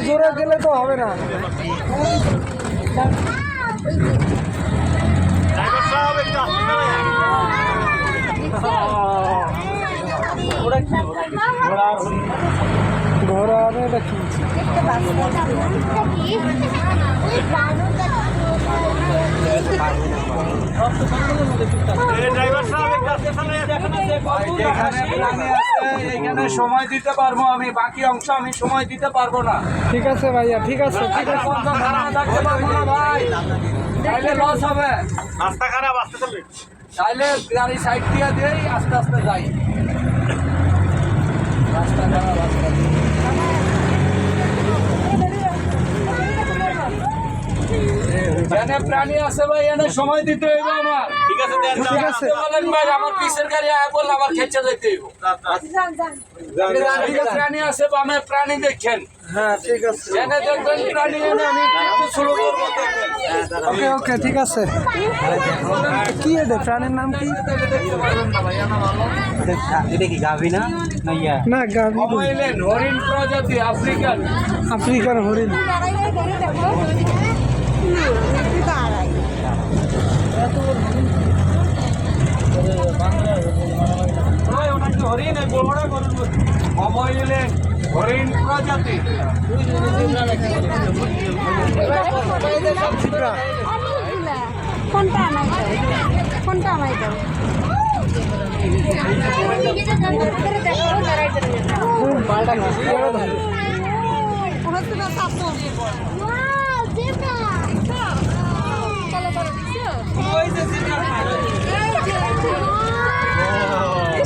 জোরে গেলে তো হবে না। ঘোড়া এটা কি এখানে সময় দিতে পারবো আমি, বাকি অংশ আমি সময় দিতে পারবো না। ঠিক আছে ভাইয়া, ঠিক আছে, ঠিক আছে। থাকতে পারবো না ভাই, তাইলে লস হবে। রাস্তা খারাপ, আসতে চলবে। তাইলে গাড়ি সাইড দিয়ে দিয়েই আস্তে আস্তে যাই। রাস্তা খারাপ, রাস্তা এনে প্রাণী আছে ভাই, এনে সময় দিতে হইব আমার। ঠিক আছে, দেন, ঠিক আছে। বলেন ভাই, আমার পিছের গাড়ি আয় বললে আমার খেচে যেতে হইব। প্রাণী আছে বা আমার প্রাণী দেখেন। হ্যাঁ, ঠিক আছে। এনে দেখবেন প্রাণী, এনে আমি একটু স্লো করবো। ওকে ওকে, ঠিক আছে। কি এটা, প্রাণীর নাম কি? এটা কি গাভী না? না, গাভী। হরিণ প্রজাতি, আফ্রিকান। আফ্রিকার হরিণ। হরিণ প্রজাতি। কোনটা আমায় দাও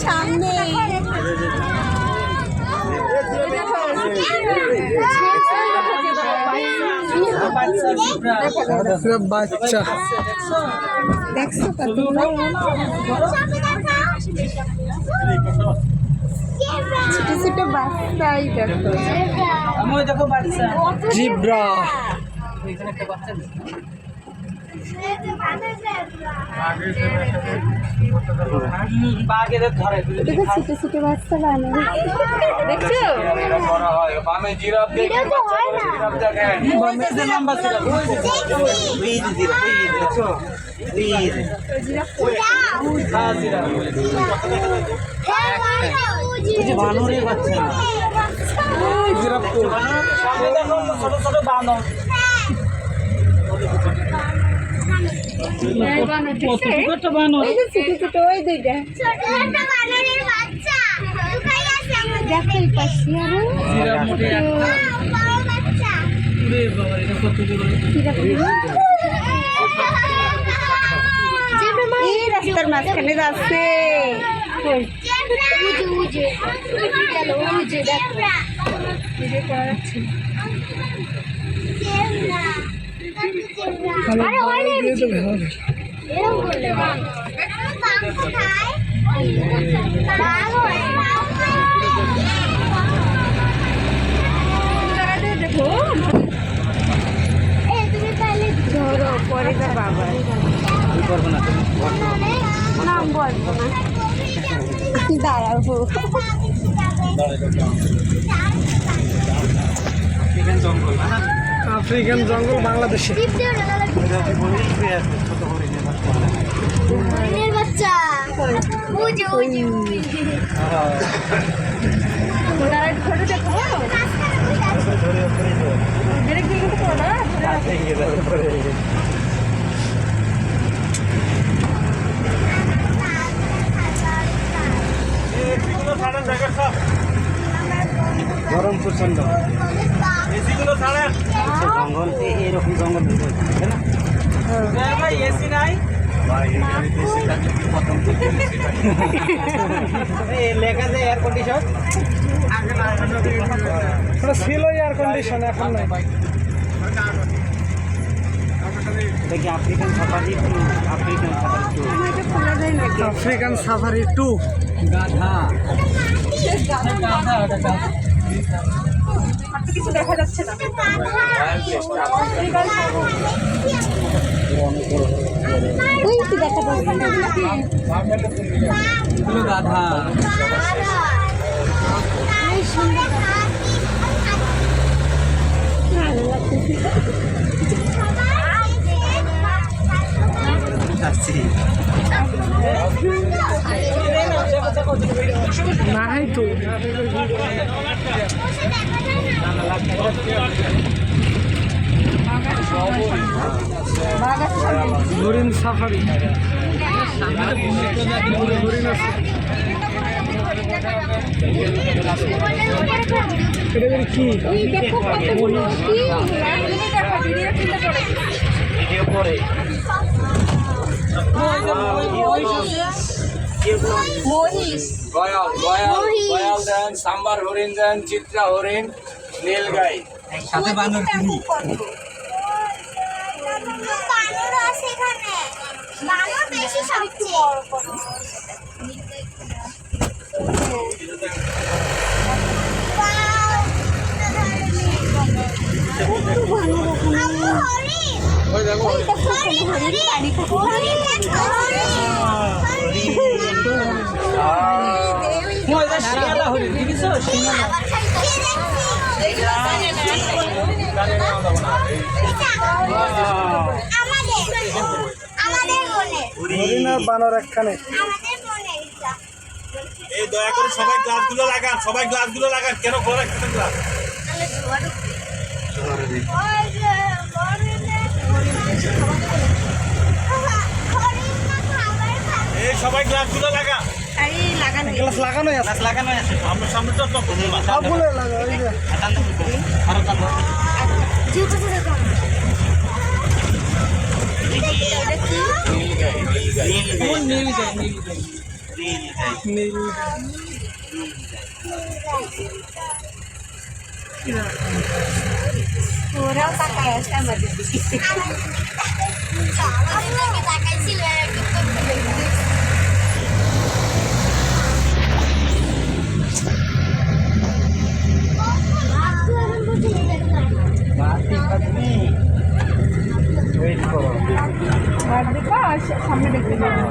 সামনে বাচ্চা দেখছো কত ছোট ছোট বাচ্চাই দেখো, আমি দেখো বাচ্চা জিব্রা। দেখো ছোট ছোট বাচ্চা বানানো দেখছো। বামে জিরাফ দেখেন, জিরাফ দেখেন। লম্বা ছিল বানরের বাচ্চা, ছোট ছোট বানর। ছোট ছোট ওই দুইটা দেখো এই পাশে এই রাস্তার মাঝখানে যাচ্ছে। দেখো ধরো পরে যা বাবা নাম বলবো না, দাঁড়াবো। আফ্রিকান জঙ্গল বাংলাদেশে। বাচ্চা গরম প্রচন্ড, জঙ্গল এরকম জঙ্গল ভাই, এসি নাই লেখা যায় এয়ার কন্ডিশন। ছিল এয়ার কন্ডিশন, এখন নাই। এটা কি African safari two? African safari two. African safari 2 গাধা কিছু দেখা যাচ্ছে না। ওই কি দেখা যাচ্ছে না? এগুলো গাধা এই সুন্দর ভালো লাগতেছে। নাই তো হরিণ সাফারি হরিণ আছে এটা যেন কি ওই দেখো কতগুলো কি দেখো ভিডিও কিনতে পড়ে ভিডিও পরে মহিষ গয়াল গয়াল গয়াল দেন, সাম্বার হরিণ দেন, চিত্রা হরিণ, নীলগাই। সাথে বানর কিনি। বানর আছে এখানে, বানর বেশি সবচেয়ে হরিণ আর বানর একখানে এই দয়া করে সবাই গ্লাসগুলো লাগান, সবাই গ্লাসগুলো লাগান। কেন খোলা রাখতেছেন গ্লাস? এই সবাই গ্লাসগুলো লাগান। গ্লাস লাগানো আছে গ্লাস লাগানো আছে। আমার সামনে তো সবগুলো লাগা ওই যে আরো টানো। নীল ওরাও তাকায় আছে আমাদের দিকে তাকাইছিল ওয়েট করো। সামনে দেখতে পাবো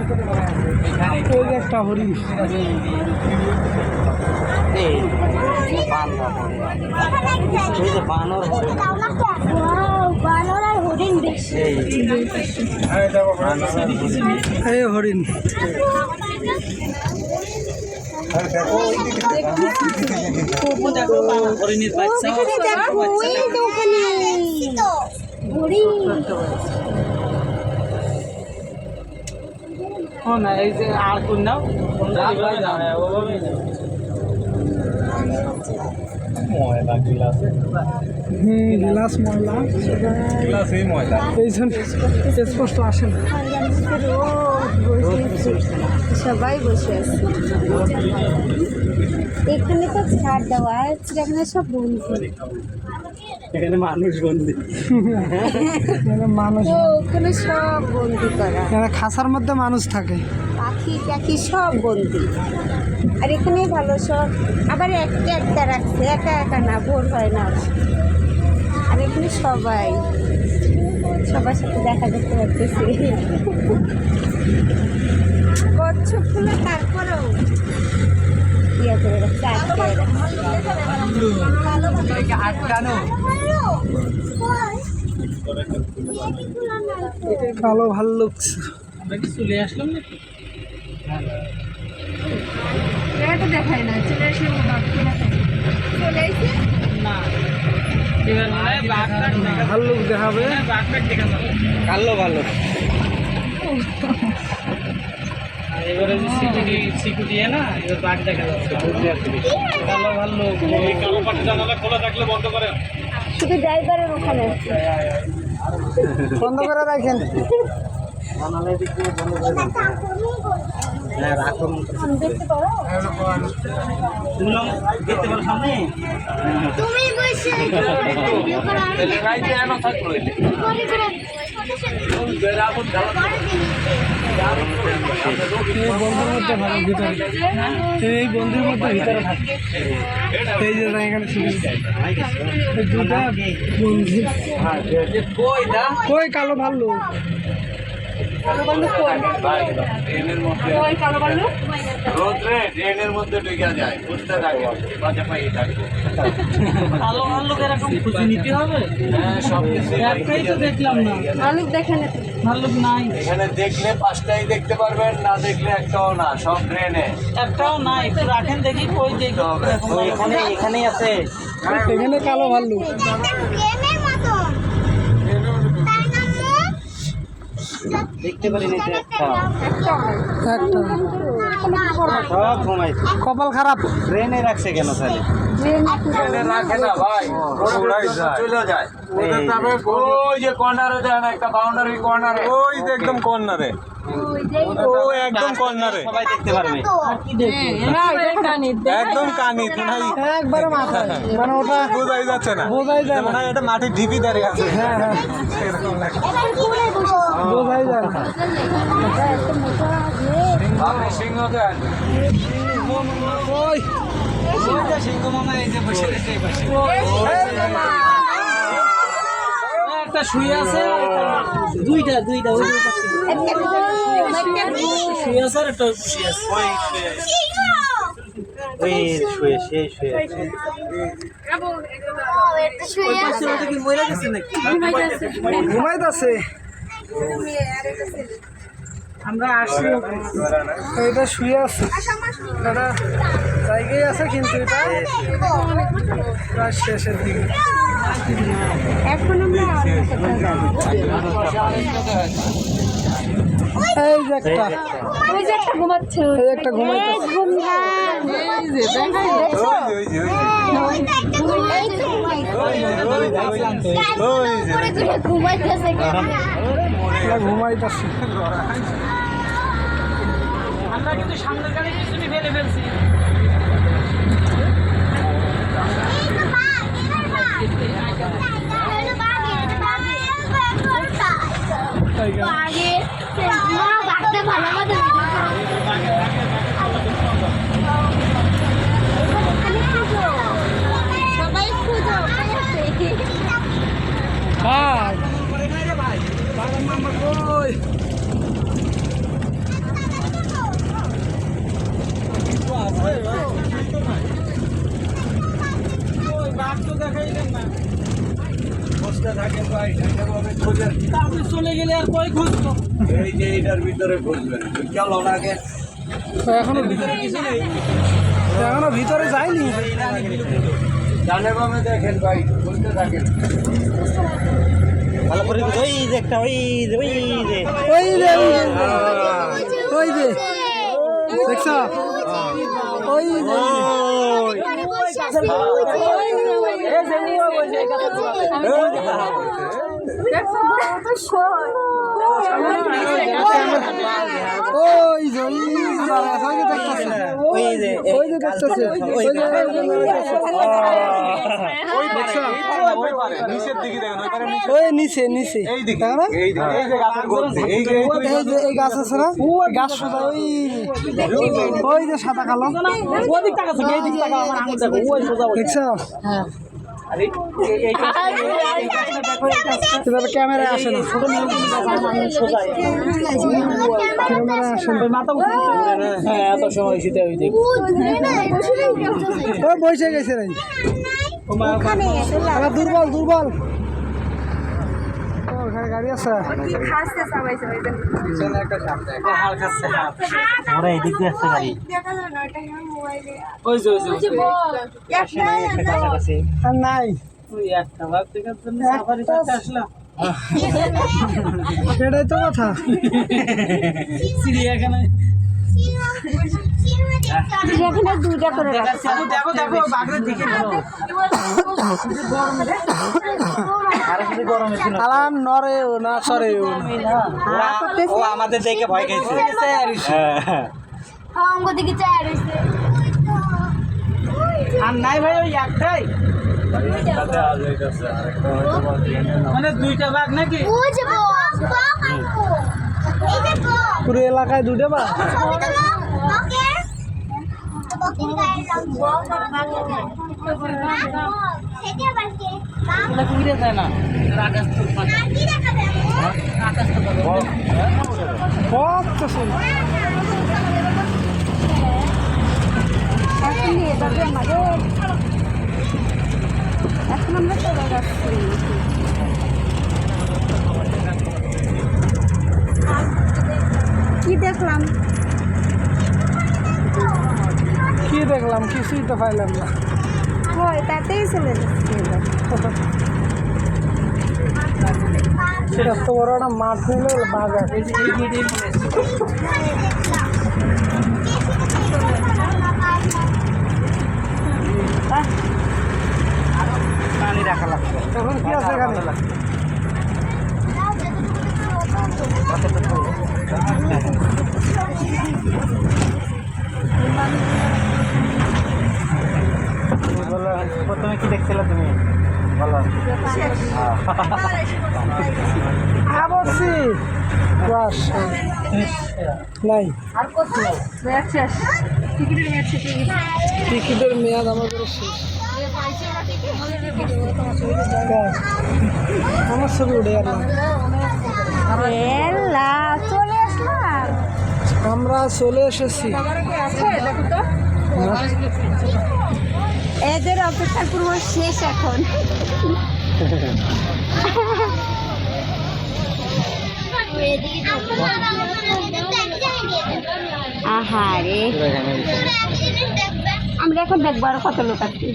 ওই যে একটা হরিণ এই বানর এই যে বানর হরিণ। বানর আর হরিণ বেশি এই এই হরিণ হরিণের বাচ্চা। ওখানে দেখো ওই তো ওখানে হরিণ না এই যে আর কোন নাও ময়লা গ্লাসে গ্লাস ময়লা গ্লাসেই ময়লা। এই জন্য স্পষ্ট আসে না সবাই বসে আছে এখানে তো ছাড় দেওয়া আছে এখানে সব বন্ধু এখানে মানুষ বন্দি। মানুষ তো ওখানে সব বন্দি করা এখানে খাঁচার মধ্যে মানুষ থাকে পাখি টাখি সব বন্দি আর এখানে ভালো সব আবার একটা একটা রাখছে একা একা না ভোর হয় না আর এখানে সবাই সবার সাথে দেখা দেখতে পাচ্ছি কচ্ছপগুলো তারপরেও ইয়ে করে রাখছে আটকানো কালো ভাল্লুক চলে আসলাম না এটা তো দেখায় না চলে এসে চলে এসে না এবার ভাল্লুক দেখাবে কালো ভালো। এবারে সিকিউরিটি না এবার বাঘ দেখা যাচ্ছে কালো ভালো। এই কালো পাটি জানালা খোলা থাকলে বন্ধ করেন। শুধু ড্রাইভারের ওখানে বন্ধ করে রাখেন জানালায় দিক দিয়ে বন্ধ করে দিন। হ্যাঁ রাখুন। দেখতে পারো শুনলাম দেখতে পারো সামনে। তুমি বসে তাহলে রাইতে এনো থাকলো করে এই বন্ধুর মধ্যে ভালো ভিতরে, এই বন্ধুর মধ্যে ভিতরে থাকে। এই যে এখানে শুনে দুটা বন্ধু কই কালো ভাল্লু, রোদ্রে ড্রেনের মধ্যে ঢুকে যায়, বুঝতে থাকে বাজে পাই থাকবে। হ্যাঁ, সব কিছু একটাই তো দেখলাম না, ভালুক দেখেন ভাল্লুক নাই, এখানে দেখলে পাঁচটাই দেখতে পারবেন, না দেখলে একটাও না, সব ড্রেনে। একটাও নাই। একটু রাখেন দেখি কই দেখি। এখানেই আছে। এখানে কালো ভাল্লুক। গেমের মতন তাই না দেখতে পারি না একটা একটা সব ঘুমাইছে। কপাল খারাপ। ট্রেনে রাখছে কেন তাহলে? ড্রেনে রাখে না ভাই, চলে যায়। ওই যে কর্নারে দেন, একটা বাউন্ডারি কর্নারে, ওই যে একদম কর্নারে, ওই একদম কর্নারে সবাই দেখতে পারবে। একদম কানি নাই, একবারে মাথায়, মানে ওটা বোঝাই যাচ্ছে না, বোঝাই যায় না। এটা মাটির ঢিপি দাঁড়িয়ে আছে। হ্যাঁ হ্যাঁ, বোঝাই যায় না। আপনি সিংহ দেন, ওই সিংহ মামা এই যে বসে রয়েছে এই পাশে। একটা শুয়ে আছে, দুইটা দুইটা ওই পাশে শুয়ে আছে আর একটা শুয়ে আছে। ওই শুয়ে সেই শুয়ে আছে। ঘুমাইতেছে। আমরা আসি, এটা শুয়ে আছে, এটা জায়গায় আছে, কিন্তু এটা প্রায় শেষের দিকে। এখন আমরা এই যে একটা, ওই যে একটা ঘুমাচ্ছে, এই একটা ঘুমাইতেছে। ঘুমাইতেছে এটা ঘুমাইতেছে। আমরা কিন্তু সামনের গাড়ি পিছনে ফেলে ফেলছি। সবাই খুঁজো ভাই ওই বসতে থাকেন ভাই, ঠান্ডাভাবে খোঁজেন। আপনি চলে গেলে আর কই খুঁজবো? এই যে এটার ভিতরে খুঁজবেন, চলো না আগে। এখনো ভিতরে কিছু নেই, এখনো ভিতরে যায়নি। ডানে বামে দেখেন ভাই, খুঁজতে থাকেন। ভালো করে ওই যে একটা ওই যে ওই যে ওই যে দেখছ, ওই যে ওই যে ওই যে ওই যে দেখতেছে, ওই যে নিচের দিকে দেখেন, ওইখানে নিচে, ওই নিচে নিচে এই দিকে, তাই না? এই দিকে, এই যে গাছের গর্তে, এই যে এই যে এই গাছ আছে না, গাছ সোজা ওই যে সাদা কালো ওদিক টাকা আছে, এই দিক টাকা আমার আঙুল দেখো, ওই সোজা ওই। দেখছ, এভাবে ক্যামেরা আসে না, ক্যামেরা আসে না। মাথা উঠে হ্যাঁ, এত সময় শীতে ওই দিক ও বসে গেছে নাই, আবার দুর্বল দুর্বল। ও, ওখানে গাড়ি আছে, পিছনে একটা সাপ দেখ। ওরা এদিক দিয়ে আসছে গাড়ি। ওই যে ওই যে একটা কাছাকাছি আর নাই, ওই একটা ভাগ দেখার জন্য সাফারি করতে আসলাম। সেটাই তো কথা। চিড়িয়াখানায় এখানে দুইটা করে দেখাচ্ছি, আমি দেখো দেখো বাঘের দিকে আর শুধু গরমের দিন আলাম নরে ও না সরে ও না। ও আমাদের দেখে ভয় খাইছে। হ্যাঁ অঙ্গ দিকে চায় রয়েছে আর নাই ভাই, ওই একটাই মানে দুইটা বাঘ নাকি? বুঝবো এই যে বক। পুরো এলাকায় দুটো বা ছবি তোলো বকের। তো বকের গায়ের রং বক আর বাঘের গায়ে। সেটা আবার কে? বাঘ। এটা ঘুরে যায় না আকাশ তো আর কি দেখাবে আম্মু? বক তো শুন এখন নিয়ে যাবে আমাদের এখন আমরা চলে যাচ্ছি কি দেখলাম কি দেখলাম কিছুই তো পাইলাম না হয় তাতেই চলে যাচ্ছি এবার এত বড় একটা মাঠ নিলে বাজার পানি রাখা লাগবে এখন কি আছে এখানে প্রথমে কি দেখছিলে তুমি বলো বলছি বাস নাই আর কত টিকিটের মেয়াদ আমাদের শেষ ব্যাস, আমার ছবি উঠে গেল এলা চলে আসলাম আমরা চলে এসেছি এদের অপেক্ষার পূর্ব শেষ এখন আহারে আমরা এখন দেখবো আর কত লোক আছে